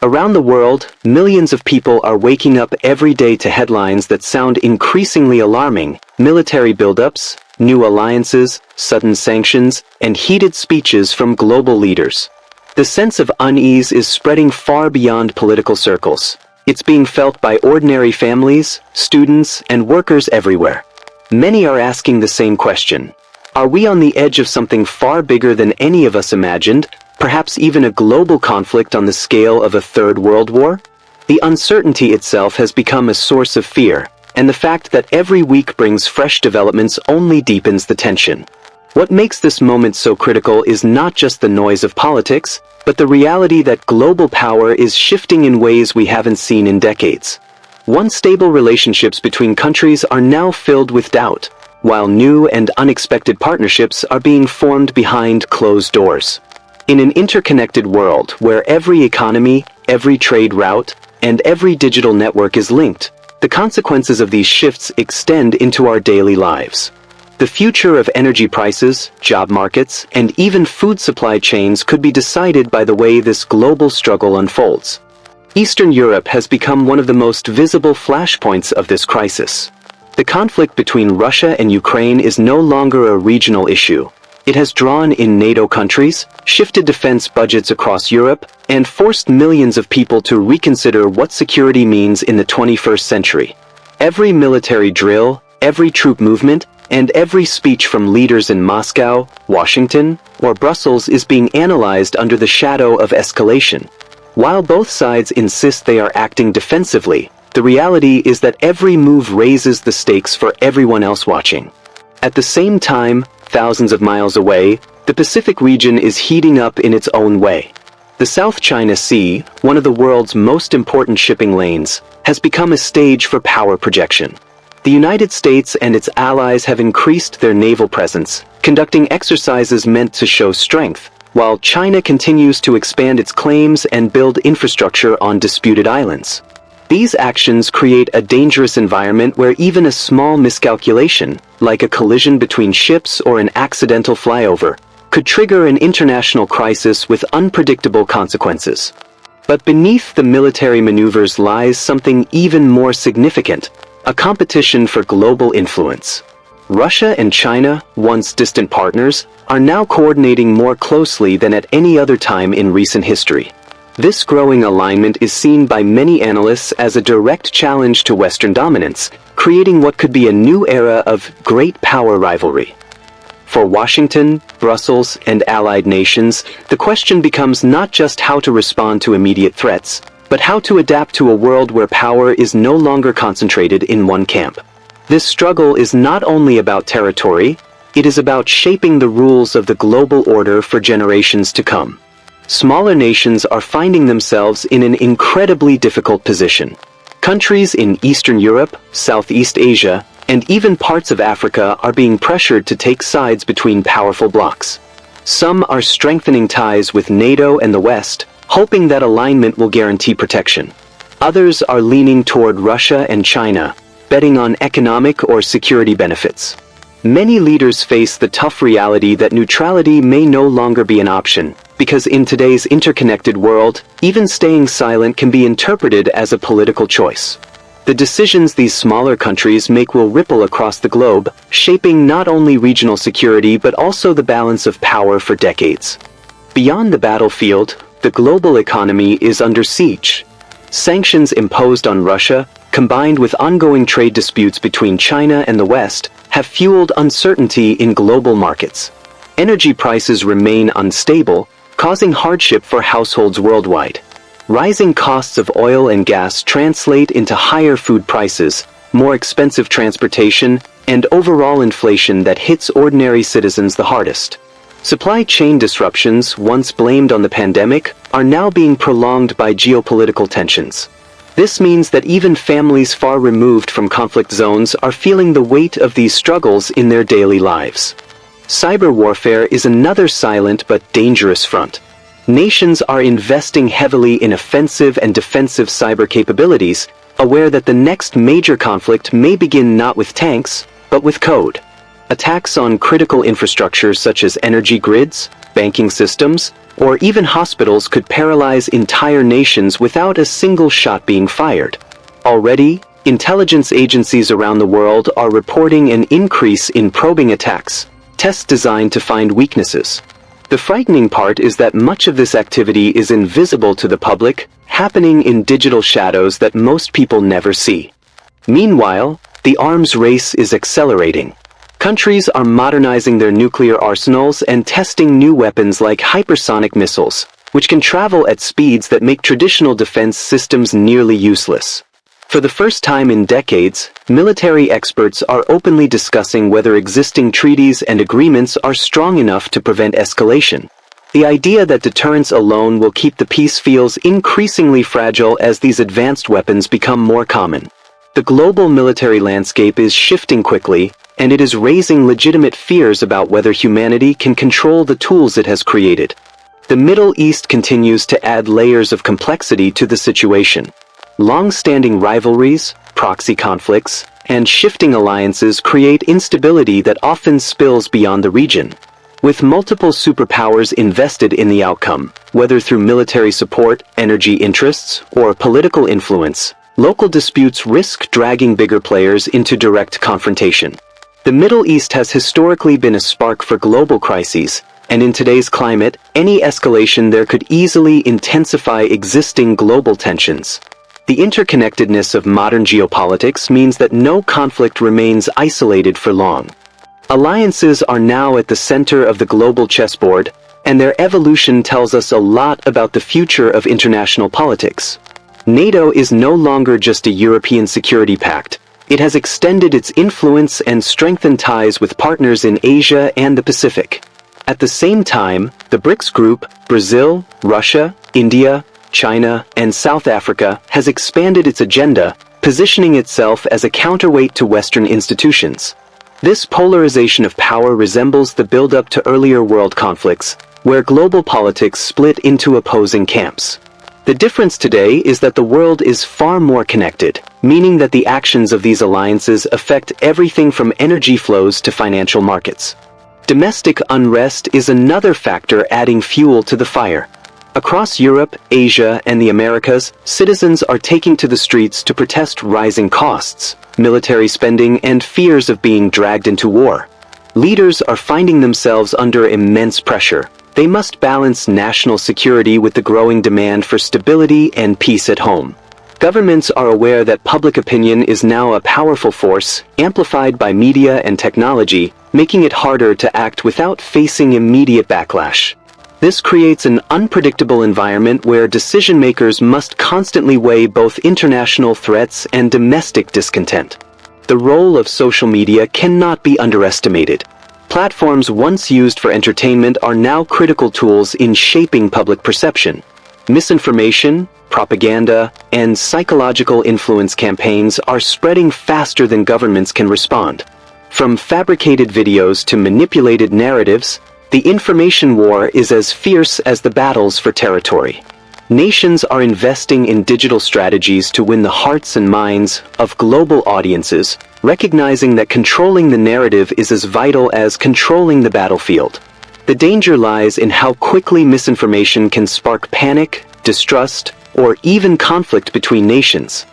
Around the world, millions of people are waking up every day to headlines that sound increasingly alarming: military buildups, new alliances, sudden sanctions, and heated speeches from global leaders. The sense of unease is spreading far beyond political circles. It's being felt by ordinary families, students, and workers everywhere. Many are asking the same question. Are we on the edge of something far bigger than any of us imagined, perhaps even a global conflict on the scale of a third world war? The uncertainty itself has become a source of fear, and the fact that every week brings fresh developments only deepens the tension. What makes this moment so critical is not just the noise of politics, but the reality that global power is shifting in ways we haven't seen in decades. Once stable relationships between countries are now filled with doubt, while new and unexpected partnerships are being formed behind closed doors. In an interconnected world where every economy, every trade route, and every digital network is linked, the consequences of these shifts extend into our daily lives. The future of energy prices, job markets, and even food supply chains could be decided by the way this global struggle unfolds. Eastern Europe has become one of the most visible flashpoints of this crisis. The conflict between Russia and Ukraine is no longer a regional issue. It has drawn in NATO countries, shifted defense budgets across Europe, and forced millions of people to reconsider what security means in the 21st century. Every military drill, every troop movement, and every speech from leaders in Moscow, Washington, or Brussels is being analyzed under the shadow of escalation. While both sides insist they are acting defensively, the reality is that every move raises the stakes for everyone else watching. At the same time, thousands of miles away, the Pacific region is heating up in its own way. The South China Sea, one of the world's most important shipping lanes, has become a stage for power projection. The United States and its allies have increased their naval presence, conducting exercises meant to show strength, while China continues to expand its claims and build infrastructure on disputed islands. These actions create a dangerous environment where even a small miscalculation, like a collision between ships or an accidental flyover, could trigger an international crisis with unpredictable consequences. But beneath the military maneuvers lies something even more significant: a competition for global influence. Russia and China, once distant partners, are now coordinating more closely than at any other time in recent history. This growing alignment is seen by many analysts as a direct challenge to Western dominance, creating what could be a new era of great power rivalry. For Washington, Brussels, and allied nations, the question becomes not just how to respond to immediate threats, but how to adapt to a world where power is no longer concentrated in one camp. This struggle is not only about territory, it is about shaping the rules of the global order for generations to come. Smaller nations are finding themselves in an incredibly difficult position. Countries in Eastern Europe, Southeast Asia, and even parts of Africa are being pressured to take sides between powerful blocs. Some are strengthening ties with NATO and the West, hoping that alignment will guarantee protection. Others are leaning toward Russia and China, betting on economic or security benefits. Many leaders face the tough reality that neutrality may no longer be an option, because in today's interconnected world, even staying silent can be interpreted as a political choice. The decisions these smaller countries make will ripple across the globe, shaping not only regional security but also the balance of power for decades. Beyond the battlefield, the global economy is under siege. Sanctions imposed on Russia, combined with ongoing trade disputes between China and the West, have fueled uncertainty in global markets. Energy prices remain unstable, causing hardship for households worldwide. Rising costs of oil and gas translate into higher food prices, more expensive transportation, and overall inflation that hits ordinary citizens the hardest. Supply chain disruptions, once blamed on the pandemic, are now being prolonged by geopolitical tensions. This means that even families far removed from conflict zones are feeling the weight of these struggles in their daily lives. Cyber warfare is another silent but dangerous front. Nations are investing heavily in offensive and defensive cyber capabilities, aware that the next major conflict may begin not with tanks, but with code. Attacks on critical infrastructure such as energy grids, banking systems, or even hospitals could paralyze entire nations without a single shot being fired. Already, intelligence agencies around the world are reporting an increase in probing attacks, tests designed to find weaknesses. The frightening part is that much of this activity is invisible to the public, happening in digital shadows that most people never see. Meanwhile, the arms race is accelerating. Countries are modernizing their nuclear arsenals and testing new weapons like hypersonic missiles, which can travel at speeds that make traditional defense systems nearly useless. For the first time in decades, military experts are openly discussing whether existing treaties and agreements are strong enough to prevent escalation. The idea that deterrence alone will keep the peace feels increasingly fragile as these advanced weapons become more common. The global military landscape is shifting quickly, and it is raising legitimate fears about whether humanity can control the tools it has created. The Middle East continues to add layers of complexity to the situation. Long-standing rivalries, proxy conflicts, and shifting alliances create instability that often spills beyond the region. With multiple superpowers invested in the outcome, whether through military support, energy interests, or political influence, local disputes risk dragging bigger players into direct confrontation. The Middle East has historically been a spark for global crises, and in today's climate, any escalation there could easily intensify existing global tensions. The interconnectedness of modern geopolitics means that no conflict remains isolated for long. Alliances are now at the center of the global chessboard, and their evolution tells us a lot about the future of international politics. NATO is no longer just a European security pact. It has extended its influence and strengthened ties with partners in Asia and the Pacific. At the same time, the BRICS group, Brazil, Russia, India, China, and South Africa, has expanded its agenda, positioning itself as a counterweight to Western institutions. This polarization of power resembles the build-up to earlier world conflicts, where global politics split into opposing camps. The difference today is that the world is far more connected, meaning that the actions of these alliances affect everything from energy flows to financial markets. Domestic unrest is another factor adding fuel to the fire. Across Europe, Asia, and the Americas, citizens are taking to the streets to protest rising costs, military spending, and fears of being dragged into war. Leaders are finding themselves under immense pressure. They must balance national security with the growing demand for stability and peace at home. Governments are aware that public opinion is now a powerful force, amplified by media and technology, making it harder to act without facing immediate backlash. This creates an unpredictable environment where decision-makers must constantly weigh both international threats and domestic discontent. The role of social media cannot be underestimated. Platforms once used for entertainment are now critical tools in shaping public perception. Misinformation, propaganda, and psychological influence campaigns are spreading faster than governments can respond. From fabricated videos to manipulated narratives, the information war is as fierce as the battles for territory. Nations are investing in digital strategies to win the hearts and minds of global audiences, recognizing that controlling the narrative is as vital as controlling the battlefield. The danger lies in how quickly misinformation can spark panic, distrust, or even conflict between nations.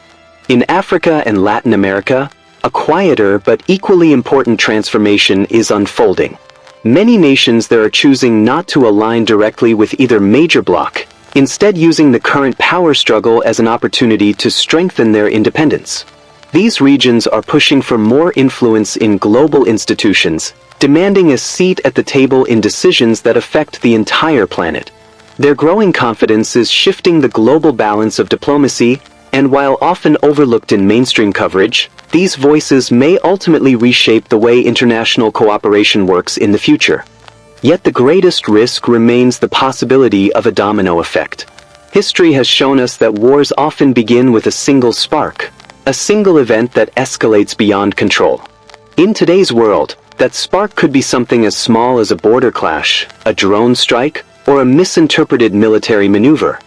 In Africa and Latin America, a quieter but equally important transformation is unfolding. Many nations there are choosing not to align directly with either major bloc, instead using the current power struggle as an opportunity to strengthen their independence. These regions are pushing for more influence in global institutions, demanding a seat at the table in decisions that affect the entire planet. Their growing confidence is shifting the global balance of diplomacy, and while often overlooked in mainstream coverage, these voices may ultimately reshape the way international cooperation works in the future. Yet the greatest risk remains the possibility of a domino effect. History has shown us that wars often begin with a single spark, a single event that escalates beyond control. In today's world, that spark could be something as small as a border clash, a drone strike, or a misinterpreted military maneuver.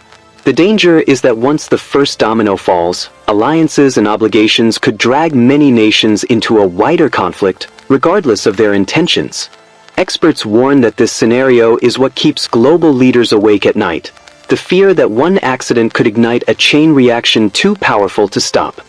The danger is that once the first domino falls, alliances and obligations could drag many nations into a wider conflict, regardless of their intentions. Experts warn that this scenario is what keeps global leaders awake at night. The fear that one accident could ignite a chain reaction too powerful to stop.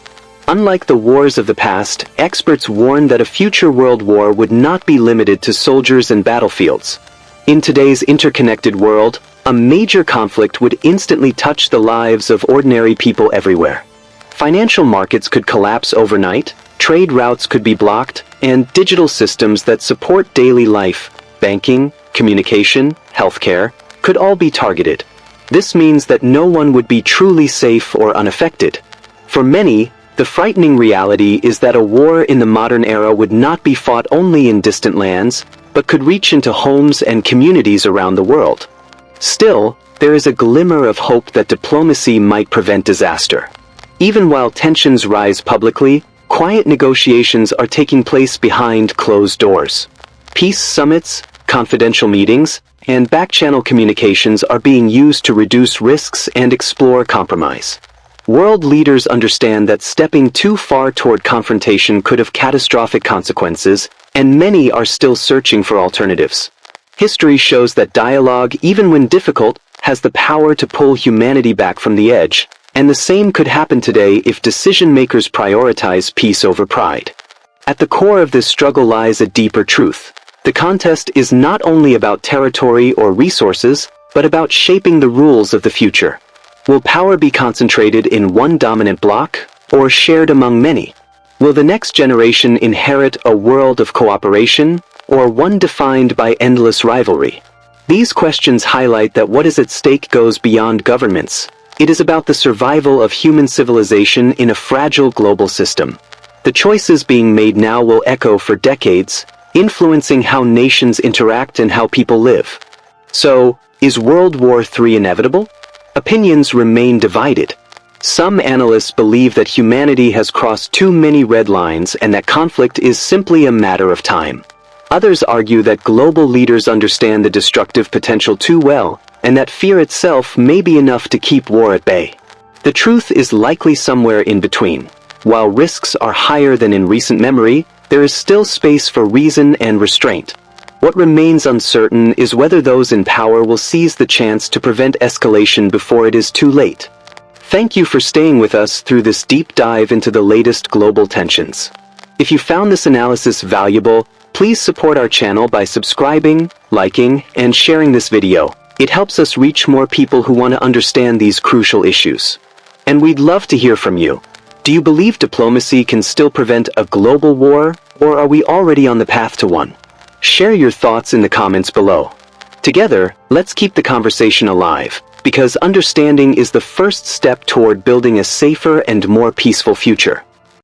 Unlike the wars of the past, experts warn that a future world war would not be limited to soldiers and battlefields. In today's interconnected world, a major conflict would instantly touch the lives of ordinary people everywhere. Financial markets could collapse overnight, trade routes could be blocked, and digital systems that support daily life, banking, communication, healthcare, could all be targeted. This means that no one would be truly safe or unaffected. For many, the frightening reality is that a war in the modern era would not be fought only in distant lands, but could reach into homes and communities around the world. Still, there is a glimmer of hope that diplomacy might prevent disaster. Even while tensions rise publicly, quiet negotiations are taking place behind closed doors. Peace summits, confidential meetings, and back-channel communications are being used to reduce risks and explore compromise. World leaders understand that stepping too far toward confrontation could have catastrophic consequences, and many are still searching for alternatives. History shows that dialogue, even when difficult, has the power to pull humanity back from the edge, and the same could happen today if decision-makers prioritize peace over pride. At the core of this struggle lies a deeper truth. The contest is not only about territory or resources, but about shaping the rules of the future. Will power be concentrated in one dominant bloc, or shared among many? Will the next generation inherit a world of cooperation, or one defined by endless rivalry? These questions highlight that what is at stake goes beyond governments. It is about the survival of human civilization in a fragile global system. The choices being made now will echo for decades, influencing how nations interact and how people live. So, is World War III inevitable? Opinions remain divided. Some analysts believe that humanity has crossed too many red lines and that conflict is simply a matter of time. Others argue that global leaders understand the destructive potential too well, and that fear itself may be enough to keep war at bay. The truth is likely somewhere in between. While risks are higher than in recent memory, there is still space for reason and restraint. What remains uncertain is whether those in power will seize the chance to prevent escalation before it is too late. Thank you for staying with us through this deep dive into the latest global tensions. If you found this analysis valuable, please support our channel by subscribing, liking, and sharing this video. It helps us reach more people who want to understand these crucial issues. And we'd love to hear from you. Do you believe diplomacy can still prevent a global war, or are we already on the path to one? Share your thoughts in the comments below. Together, let's keep the conversation alive, because understanding is the first step toward building a safer and more peaceful future.